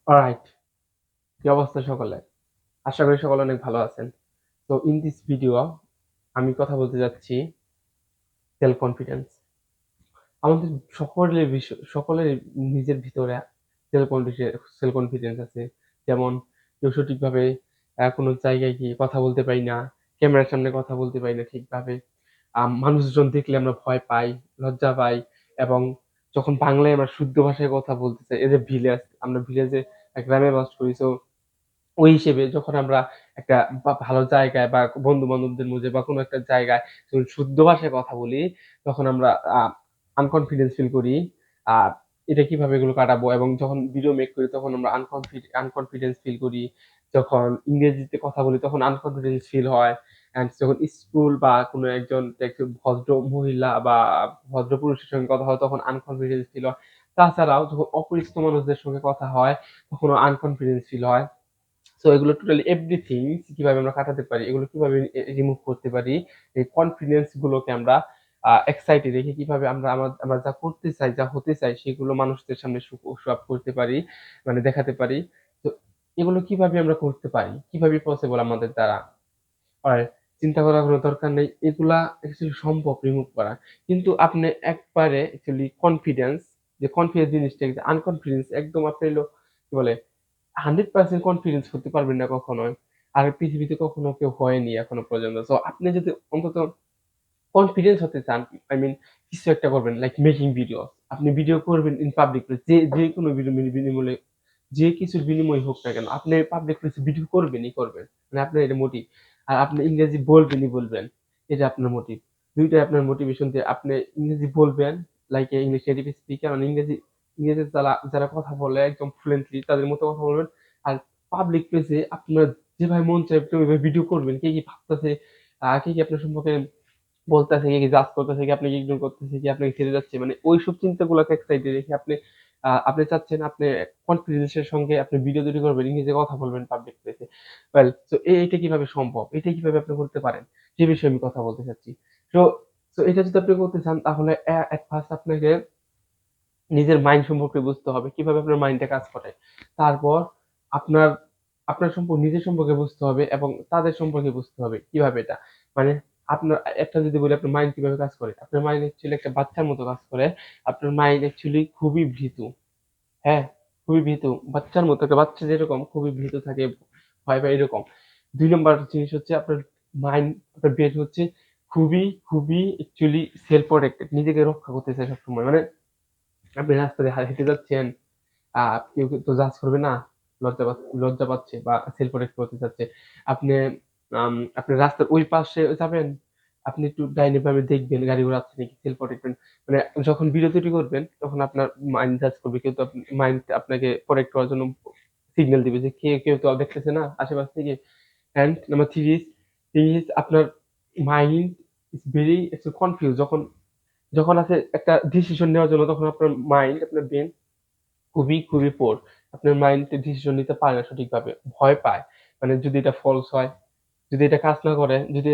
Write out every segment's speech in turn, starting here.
Alright, কি অবস্থা সকলে? আশা করি সকলে অনেক ভালো আছেন। তো ইন দিস ভিডিও আমি কথা বলতে যাচ্ছি সেলফ কনফিডেন্স। আমাদের সকলের নিজের ভিতরে সেলফ কনফিডেন্স আছে। যেমন কেউ সঠিকভাবে কোনো জায়গায় গিয়ে কথা বলতে পারি না, ক্যামেরার সামনে কথা বলতে পারি না ঠিকভাবে। মানুষজন দেখলে আমরা ভয় পাই, লজ্জা পাই এবং যখন বাংলায় আমরা শুদ্ধ ভাষায় কথা বলতে চাই, এই যে ভিলেজ, আমরা ভিলেজে গ্রামে বাস করি। সো ওই হিসেবে যখন আমরা একটা ভালো জায়গায় বা বন্ধু-বান্ধবদের মধ্যে বা কোনো একটা জায়গায় যখন শুদ্ধ ভাষায় কথা বলি, তখন আমরা আনকনফিডেন্স ফিল করি। আর এটা কিভাবে এগুলো কাটাবো, এবং যখন ভিডিও মেক করি তখন আমরা আনকনফিডেন্স ফিল করি। যখন ইংরেজিতে কথা বলি তখন আনকনফিডেন্স ফিল হয়। অ্যান্ড যখন স্কুল বা কোনো একজন ভদ্র মহিলা বা ভদ্র পুরুষের সঙ্গে কথা হয় তখন আনকনফিডেন্স ফিল হয়। তাছাড়াও যখন অপরিচিত মানুষদের সঙ্গে কথা হয় তখনও আনকনফিডেন্স ফিল হয়। সো এগুলো টোটালি এভরিথিং কিভাবে আমরা কাটাতে পারি, এগুলো কিভাবে রিমুভ করতে পারি, এই কনফিডেন্স গুলোকে আমরা এক্সাইটেড রেখে কিভাবে আমরা যা করতে চাই, যা হতে চাই সেগুলো মানুষদের সামনে শো আপ করতে পারি, মানে দেখাতে পারি। তো এগুলো কিভাবে আমরা করতে পারি, কিভাবে পসিবল আমাদের দ্বারা হয়, চিন্তা করার কোনো দরকার নেই। এগুলা অ্যাকচুয়ালি সম্ভব রিমুভ করা। কিন্তু আপনি একবারে অ্যাকচুয়ালি কনফিডেন্স, যে কনফিডেন্স জিনিসটা, যে আনকনফিডেন্স একদম আপনি হলো কি বলে 100% কনফিডেন্স হতে পারবেন না কখনোই। আর পৃথিবীতে কখনো কেউ হয়নি এখনো পর্যন্ত। সো আপনি যদি অন্তত কনফিডেন্স হতে চান, আই মিন কিছু একটা করবেন লাইক মেকিং ভিডিও। আপনি ভিডিও করবেন ইন পাবলিক প্লেস, যেকোনো ভিডিও বিনিময়ে, যে কিছুর বিনিময় হোক না কেন, আপনি পাবলিক প্লেসে ভিডিও করবেনই করবেন। মানে আপনার এটা মোটিভ। আর আপনি ইংরেজি বলবেনই বলবেন। এটা আপনার মোটিভ। ২ টাই আপনার মোটিভেশন, যে আপনি ইংরেজি বলবেন like a English native speaker, মানে ইংরেজি যারা কথা বলে একদম ফ্লুয়েন্টলি তাদের মতো কথা বলবেন। আর পাবলিক প্লেসে আপনার যেভাবে মন চায় আপনি ওইভাবে ভিডিও করবেন। কে কি ভাবতেছে, কে কি আপনার সম্পর্কে বলতেছে, কি জাজ করতেছে, কি আপনাকে ইগনোর করতেছে, কি আপনাকে ছেড়ে যাচ্ছে, মানে ওইসব চিন্তাগুলোকে এক সাইডে রেখে আপনি চাচ্ছেন আপনি কনফিডেন্সের সঙ্গে আপনি ভিডিও তৈরি করবেন, ইংরেজিতে কথা বলবেন পাবলিক প্লেসে। ওয়েল, সো এইটা কিভাবে সম্ভব, এটা কিভাবে আপনি করতে পারেন, সে বিষয়ে আমি কথা বলতে চাচ্ছি। সো সো এটা যদি আপনি করতে চান তাহলে এট ফার্স্ট আপনাকে নিজের মাইন্ড সম্পর্কে বুঝতে হবে, কিভাবে আপনার মাইন্ডটা কাজ করে। তারপর আপনার আপনার নিজের সম্পর্কে বুঝতে হবে এবং তাদের সম্পর্কে বুঝতে হবে। কিভাবে এটা? মানে আপনার একটা যদি বলি আপনার মাইন্ড কিভাবে কাজ করে। আপনার মাইন্ড অ্যাকচুয়ালি একটা বাচ্চার মতো কাজ করে। আপনার মাইন্ড অ্যাকচুয়ালি খুবই ভীতু। হ্যাঁ, খুবই ভীতু। বাচ্চার মতো, একটা বাচ্চা যেরকম খুবই ভীতু থাকে, ভয় পায় এরকম। ২ নাম্বার জিনিস হচ্ছে আপনার মাইন্ড, আপনার ব্রেইন হচ্ছে খুবই অ্যাকচুয়ালি সেলফ প্রটেক্টেড। নিজেকে রক্ষা করতে চায় সবসময়। মানে আপনি রাস্তা দিয়ে হেঁটে যাচ্ছেন, কেউ তো জাজ করবে না। লজ্জা পাচ্ছে বা সেলফ প্রটেক্ট করতে চাচ্ছে। আপনি আপনি রাস্তার ওই পাশে যাবেন, আপনি একটু ডাইনে বামে দেখবেন গাড়ি ঘোড়া আছে নাকি, সেলফ প্রটেক্টমেন্ট। মানে যখন ভিডিও তৈরি করবেন তখন আপনার মাইন্ড জাজ করবে। কিন্তু মাইন্ড আপনাকে প্রটেক্ট করার জন্য সিগন্যাল দিবে যে কেউ তো দেখতেছে না আশেপাশ থেকে। অ্যান্ড নাম্বার 3 ইজ আপনার মাইন্ড ইজ ভেরি কনফিউজ। যখন আছে একটা ডিসিশন নেওয়ার জন্য, তখন আপনার মাইন্ড, আপনার ব্রেন খুবই পোর। আপনার মাইন্ড ডিসিশন নিতে পারে না সঠিকভাবে। ভয় পায়। মানে যদি এটা ফলস হয়, যদি এটা কাজ না করে, যদি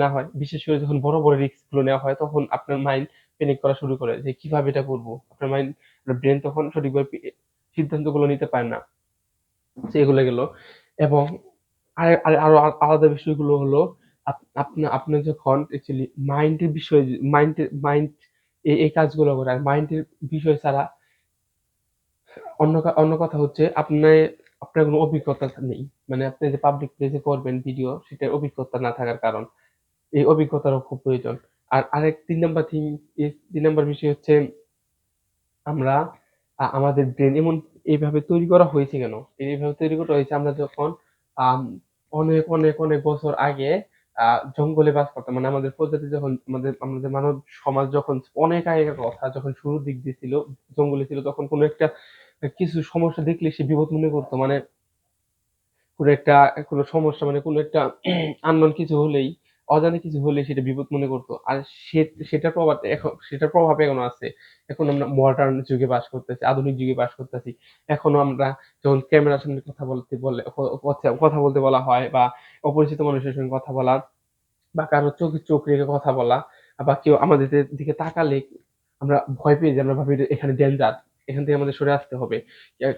না হয়, বিশেষ করে যখন বড় রিস্ক গুলো নেওয়া হয় তখন আপনার মাইন্ড প্যানিক করা শুরু করে যে কিভাবে এটা করব। আপনার ব্রেন তখন সঠিকভাবে সিদ্ধান্তগুলো নিতে পারে না। তো এগুলো গেল। এবং আরো আলাদা বিষয়গুলো হলো আপনি যখন অ্যাকচুয়ালি মাইন্ডের বিষয়, মাইন্ড এই কাজগুলো করে, আর মাইন্ডের বিষয় ছাড়া অন্য কথা হচ্ছে আপনার কোনো অভিজ্ঞতা নেই। মানে আপনি যে পাবলিক প্লেসে করবেন ভিডিও, সেটার অভিজ্ঞতা না থাকার কারণ। এই অভিজ্ঞতারও খুব প্রয়োজন। আর আরেক ৩ নাম্বার বিষয় হচ্ছে আমরা আমাদের ব্রেন এইভাবে তৈরি করা হয়েছে কেন? এইভাবে তৈরি করা হয়েছে, আমরা যখন আম অনেক বছর আগে আ জঙ্গলে বাস করতাম। মানে আমাদের প্রজাতি যখন আমাদের মানব সমাজ যখন অনেক আগেকার কথা, যখন শুরুর দিক দিয়ে ছিল, জঙ্গলে ছিল, তখন কোনো একটা কিছু সমস্যা দেখলে সে বিপদ মনে করত। মানে কোনো একটা কোনো সমস্যা, মানে কোনো একটা unknown কিছু হলেই, অজানা কিছু হলেই সেটা বিপদ মনে করত। আর সে সেটার প্রভাব এখনো আছে। এখন আমরা মডার্ন যুগে বাস করতেছি, আধুনিক যুগে বাস করতেছি। এখনো আমরা যখন ক্যামেরার সামনে কথা বলতে বলে কথা বলতে বলা হয়, বা অপরিচিত মানুষের সঙ্গে কথা বলা, বা কারো চোখে চোখ রেখে কথা বলা, বা কেউ আমাদের দিকে তাকালে আমরা ভয় পেয়ে যাই। আমরা ভাবি যে এখানে ডেঞ্জার। এখান থেকে আমাদের সরে আসতে হবে।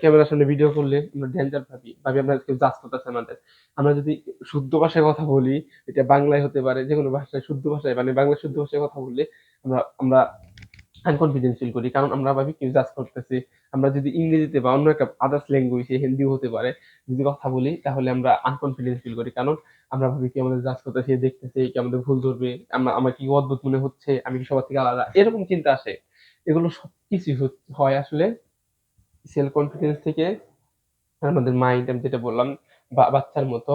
ক্যামেরার সামনে ভিডিও করলে আমরা ডেঞ্জার ভাবি আমরা কেউ জাজ করতেছে আমাদের। আমরা যদি শুদ্ধ ভাষায় কথা বলি, এটা বাংলায় হতে পারে, যে কোনো ভাষায় শুদ্ধ ভাষায়, মানে বাংলা শুদ্ধ ভাষায় কথা বললে আমরা আমরা আনকনফিডেন্স ফিল করি, কারণ আমরা ভাবি কেউ জাজ করতেছে। আমরা যদি ইংরেজিতে বা অন্য একটা আদার্স ল্যাঙ্গুয়েজে, হিন্দিও হতে পারে, যদি কথা বলি তাহলে আমরা আনকনফিডেন্স ফিল করি, কারণ আমরা ভাবি কি আমাদের জাজ করতেছে, দেখতেছে কি আমাদের ভুল ধরবে, আমার কি অদ্ভুত মনে হচ্ছে, আমি কি সবার থেকে আলাদা, এরকম চিন্তা আসে। এগুলো সবকিছু হয় আসলে সেলফ কনফিডেন্স থেকে। আমাদের মাইন্ড, আমি যেটা বললাম, বাচ্চার মতো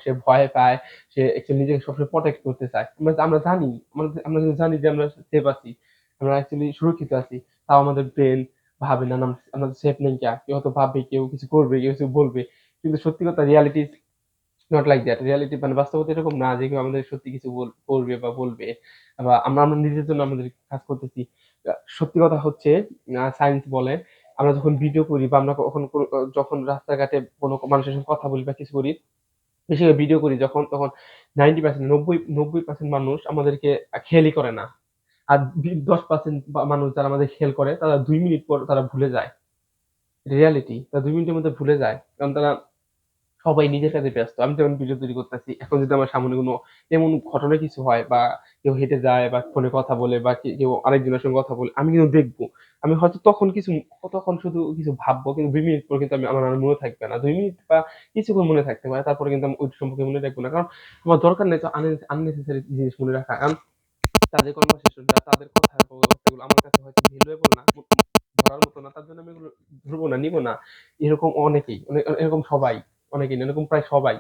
সে ভয় পায়, সে অ্যাকচুয়ালি নিজেকে সবসময় প্রোটেক্ট করতে চায়। আমরা জানি, আমরা যদি জানি যে আমরা সেফ আছি, আমরা অ্যাকচুয়ালি সুরক্ষিত আছি, তাও আমাদের ব্রেন ভাবে না, না আমরা সেফ নেই, কেউ হয়তো ভাববে, কেউ কিছু করবে, কেউ কিছু বলবে। কিন্তু সত্যি কথা, reality not like that. Reality মানে বাস্তবতা এরকম না যে কেউ আমাদের সত্যি কিছু করবে বা বলবে, বা আমরা আমরা নিজের জন্য আমাদের কাজ করতেছি। সত্যি কথা হচ্ছে, সায়েন্স বলে, আমরা যখন ভিডিও করি বা আমরা যখন রাস্তাঘাটে কোনো মানুষের সঙ্গে কথা বলি বা কিছু করি, বেশি করে ভিডিও করি যখন, তখন 90%, 90% মানুষ আমাদেরকে খেয়ালই করে না। আর 10% মানুষ যারা আমাদের খেয়াল করে, তারা 2 মিনিট পর তারা ভুলে যায়। রিয়ালিটি, তারা 2 মিনিটের মধ্যে ভুলে যায়, কারণ তারা সবাই নিজের কাজে ব্যস্ত। আমি যেমন ভিডিও তৈরি করতেছি, এখন যদি আমার সামনে কোনো এমন ঘটনা কিছু হয়, বা কেউ হেঁটে যায় বা ফোনে কথা বলে, বা কেউ আরেকজনের সঙ্গে কথা বলে, আমি কিন্তু দেখবো। আমি হয়তো তখন শুধু কিছু ভাববো, কিন্তু 2 মিনিট পর কিন্তু আমার আর মনে থাকবে না। 2 মিনিট বা কিছুক্ষণ মনে থাকতে পারে, তারপরে কিন্তু আমি ওই সম্পর্কে মনে রাখবো না, কারণ আমার দরকার নেই তো আননেসেসারি জিনিস মনে রাখা। কারণ তাদের কনভারসেশন বা তাদের কথাগুলো আমার কাছে হয়তো ভ্যালুয়েবল না, ধরার মতো না, তার জন্য আমি এগুলো ধরবো না, নিবো না। এরকম অনেকেই, এরকম সবাই, অনেকেই না, এরকম প্রায় সবাই।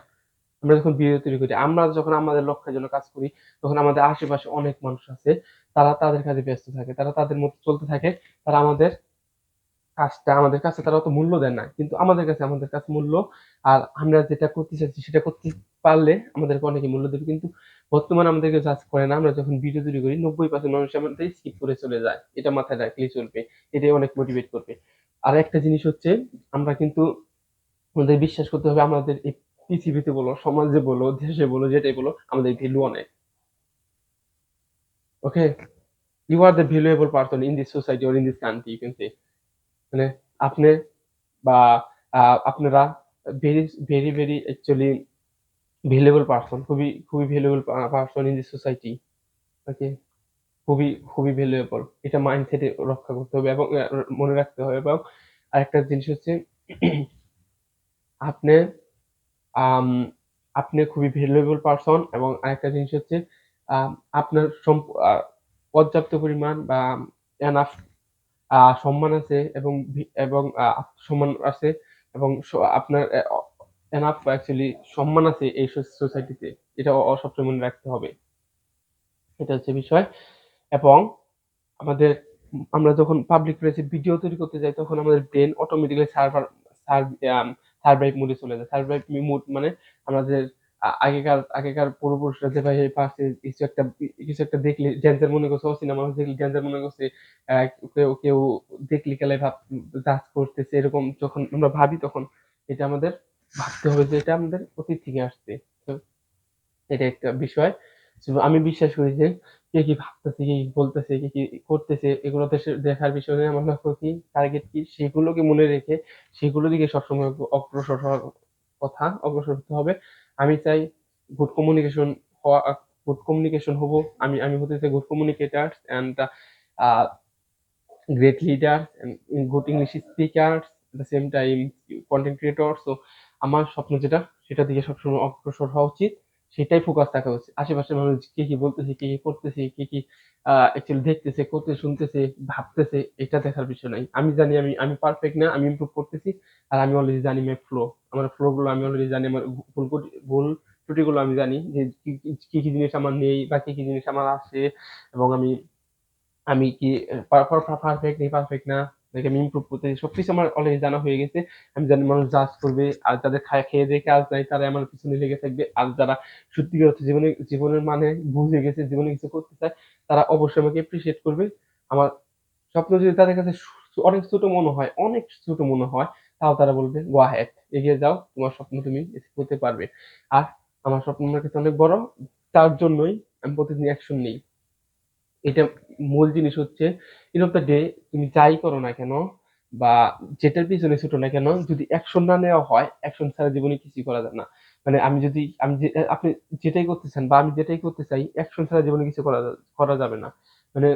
আমরা যখন ভিডিও তৈরি করি, আমরা যখন আমাদের লক্ষ্যের জন্য কাজ করি, তখন আমাদের আশেপাশে অনেক মানুষ আছে, তারা তাদের কাজে ব্যস্ত থাকে, তারা তাদের মতো চলতে থাকে, তারা আমাদের কাজটা, আমাদের কাছে তারা অত মূল্য দেয় না, কিন্তু আমাদের কাছে মূল্য। আর আমরা যেটা করতে চাচ্ছি সেটা করতে পারলে আমাদেরকে অনেকে মূল্য দেবে, কিন্তু বর্তমানে আমাদেরকে জাজ করে না। আমরা যখন ভিডিও তৈরি করি, 90% মানুষ আমাদের স্কিপ করে চলে যায়, এটা মাথায় রাখলেই চলবে। এটাই অনেক মোটিভেট করবে। আর একটা জিনিস হচ্ছে, আমরা কিন্তু আমাদের বিশ্বাস করতে হবে, আমাদের এই পৃথিবীতে বলো, সমাজে বলো, দেশে বলো, যেটাই বলো, আমাদের ভ্যালু অনেক। Okay, you are the valuable person in this society or in this country, you can say. মানে আপনি বা আপনারা very very very actually valuable person, খুবই খুবই valuable person in this society. Okay, খুবই খুবই ভ্যালুয়েবল। এটা মাইন্ডসেটে রক্ষা করতে হবে এবং মনে রাখতে হবে। এবং আরেকটা জিনিস হচ্ছে, আপনি আম আপনি খুবই ভ্যালুয়েবল পারসন, এবং আরেকটা জিনিস হচ্ছে, আম আপনার পর্যাপ্ত পরিমাণ বা এনাফ সম্মান আছে, এবং সম্মান আছে, এবং আপনার এনাফ অ্যাকচুয়ালি সম্মান আছে এই সোসাইটিতে। এটা সবসময় মনে রাখতে হবে। এটা হচ্ছে বিষয়। এবং আমাদের, আমরা যখন পাবলিক প্লেসে ভিডিও তৈরি করতে যাই, তখন আমাদের ব্রেন অটোমেটিক্যালি সার্ভাইভ মোডে চলে যায়। সার্ভাইভ মোড মানে আমাদের আগেকার পূর্বপুরুষরা যেভাবে পারছে, কিছু একটা দেখলে ডেঞ্জার মনে করছে, অচেনা মানুষ দেখলে ডেঞ্জার মনে করছে, কেউ কেউ দেখলে কেলাই জাজ করতেছে, এরকম যখন আমরা ভাবি, তখন এটা আমাদের ভাবতে হবে যে এটা আমাদের অতীত থেকে আসছে। তো এটা একটা বিষয়। আমি বিশ্বাস করি যে কে কি ভাবতেছে, কে কি বলতেছে, কে কি করতেছে, এগুলো দেখার বিষয় নয়। আমার লক্ষ্য কি, টার্গেট কি, সেগুলোকে মনে রেখে সেগুলোর দিকে সবসময় অগ্রসর হতে হবে। আমি চাই গুড কমিউনিকেশন হওয়া, গুড কমিউনিকেশন হবো। আমি হতে চাই good communicators and great leaders and good English speakers, at the same time content creators. তো আমার স্বপ্ন যেটা, সেটা দিকে সবসময় অগ্রসর হওয়া উচিত, সেটাই ফোকাস থাকা উচিত। আশেপাশের মানুষ কে কি বলতেছে, কে কি করতেছে, কে কি অ্যাকচুয়ালি দেখতেছে, করতে শুনতেছে, ভাবতেছে, এটা দেখার বিষয় নাই। আমি জানি আমি আমি পারফেক্ট না, আমি ইমপ্রুভ করতেছি। আর আমি অলরেডি জানি আমার ফ্লো গুলো আমি অলরেডি জানি, আমার ভুল ত্রুটিগুলো আমি জানি, যে কি কি জিনিস আমার নেই বা কি কি জিনিস আমার আছে, এবং আমি আমি কি পারফেক্ট নেই, পারফেক্ট না, নাকি আমি ইমপ্রুভ করতেছি, সবকিছু আমার অলরেডি জানা হয়ে গেছে। আমি জানি মানুষ জাজ করবে, আর যাদের খেয়ে দিয়ে কাজ নাই, তারা আমার পিছনে লেগে থাকবে। আর যারা সত্যিকার অর্থে জীবনের মানে বুঝে গেছে, জীবনে কিছু করতে চায়, তারা অবশ্যই আমাকে এপ্রিসিয়েট করবে। আমার স্বপ্ন যদি তাদের কাছে অনেক ছোট মনে হয়, অনেক ছোট মনে হয়, তাও তারা বলবে গো আহেড, এগিয়ে যাও, তোমার স্বপ্ন তুমি achieve করতে পারবে। আর আমার স্বপ্ন আমার কাছে অনেক বড়, তার জন্যই আমি প্রতিদিন অ্যাকশন নিই। এটা মূল জিনিস হচ্ছে, এন্ড অফ দ্য ডে, তুমি যাই করো না কেন, বা যেটার পিছনে ছুটো না কেন, যদি অ্যাকশন না নেওয়া হয়, অ্যাকশন ছাড়া জীবনে কিছুই করা যায় না। মানে আপনি যেটাই করতেছেন বা আমি যেটাই করতে চাই, অ্যাকশন ছাড়া জীবনে কিছু করা যাবে না। মানে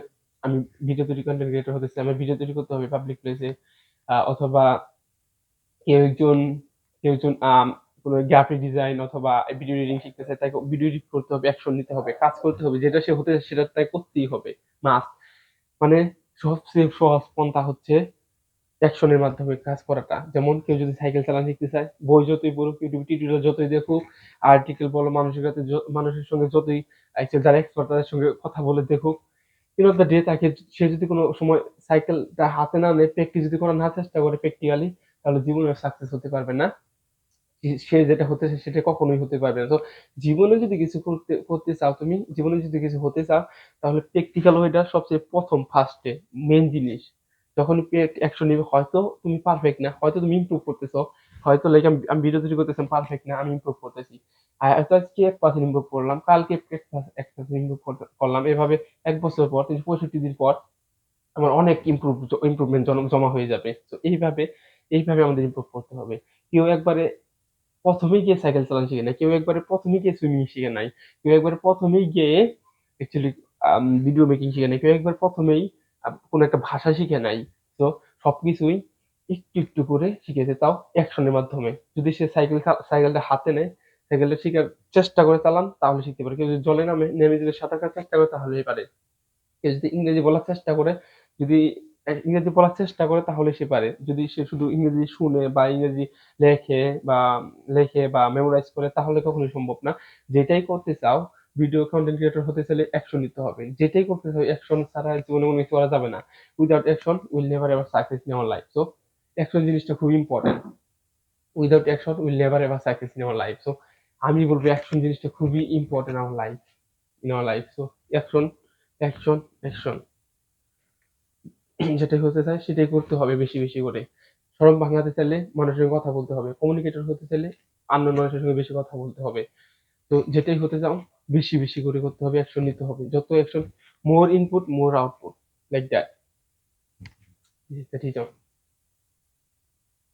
আমি ভিডিও তৈরি কন্টেন্ট ক্রিয়েটর হতে চাই, আমার ভিডিও তৈরি করতে হবে পাবলিক প্লেসে, অথবা কেউ একজন কেউ একজন কোনো গ্রাফিক ডিজাইন অথবা ভিডিও এডিটিং শিখতে চায়, তাকে ভিডিও এডিট করতে হবে, অ্যাকশন নিতে হবে, কাজ করতে হবে, যেটা সে হতে সেটা তাই করতেই হবে, মাস্ট। মানে সবচেয়ে সহজ পন্থা হচ্ছে অ্যাকশনের মাধ্যমে কাজ করাটা। যেমন কেউ যদি সাইকেল চালানো শিখতে চায়, বই যতই পড়ুক, ইউটিউব টিউটোরিয়াল যতই দেখুক, আর্টিকেল বলো, মানুষের সঙ্গে যতই যারা এক্সপার্ট তাদের সঙ্গে কথা বলে দেখুক, এন্ড অফ দ্য ডে তাকে সে যদি কোনো সময় সাইকেলটা হাতে না নেয়, প্র্যাকটিস যদি করার না চেষ্টা করে প্র্যাকটিক্যালি, তাহলে জীবনে সাকসেস হতে পারবে না। সে যেটা হতে চায় সেটা কখনোই হতে পারবে না। তো জীবনে যদি কিছু করতে করতে চাও, তুমি জীবনে যদি কিছু হতে চাও, তাহলে প্র্যাকটিক্যাল ওয়েটা সবচেয়ে প্রথম ফার্স্টে মেইন জিনিস। যখন অ্যাকশন নিবে, হয়তো তুমি পারফেক্ট না, হয়তো তুমি ইমপ্রুভ করতেছো, হয়তো লাইক আমি ভিডিও তৈরি করতেছি, পারফেক্ট না, আমি ইমপ্রুভ করতেছি। হয়তো আজকে 1% ইমপ্রুভ করলাম, কালকে 1% ইমপ্রুভ করলাম, এভাবে 1 বছর পর 365 দিন পর আমার অনেক ইমপ্রুভমেন্ট জমা হয়ে যাবে। তো এইভাবে আমাদের ইমপ্রুভ করতে হবে। কেউ একবারে প্রথমেই গিয়ে সাইকেল চালানো শিখে নাই, কেউ একবারে প্রথমেই গিয়ে সুইমিং শিখে নাই, কেউ একবারে প্রথমেই গিয়ে অ্যাকচুয়ালি ভিডিও মেকিং শিখে নাই, কেউ একবার প্রথমেই কোনো একটা ভাষা শিখে নাই। তো সবকিছুই একটু একটু করে শিখেছে, তাও অ্যাকশনের মাধ্যমে। যদি সে সাইকেলটা হাতে নেয়, সাইকেলটা শিখার চেষ্টা করে চালান, তাহলে শিখতে পারে। কেউ যদি জলে নেমে যদি সাঁতার কাটার চেষ্টা করে, তাহলেই পারে। কেউ যদি ইংরেজি বলার চেষ্টা করে, যদি ইংরেজি বলার চেষ্টা করে, তাহলে সে পারে। যদি সে শুধু ইংরেজি শুনে বা ইংরেজি লেখে বা মেমোরাইজ করে, তাহলে কখনোই সম্ভব না। যেটাই করতে চাও, ভিডিও কন্টেন্ট ক্রিয়েটর হতে চাইলে অ্যাকশন নিতে হবে। যেটাই করতে চাও, অ্যাকশন ছাড়া জীবনে কোনো কিছু করা যাবে না। Without action will never ever success in our life. So action জিনিসটা খুবই important. Without action will never ever success in our life. So আমি বলবো অ্যাকশন জিনিসটা খুবই important our life, in our life. So action, action, action. যেটাই হতে চায় সেটাই করতে হবে বেশি বেশি করে। শরম ভাঙাতে চাইলে মানুষের সঙ্গে কথা বলতে হবে, কমিউনিকেটর হতে চাইলে আননোন মানুষের সঙ্গে বেশি কথা বলতে হবে। তো যেটাই হতে চাও, বেশি বেশি করে করতে হবে, অ্যাকশন নিতে হবে। যত action, more input more output, like that. ঠিক আছে।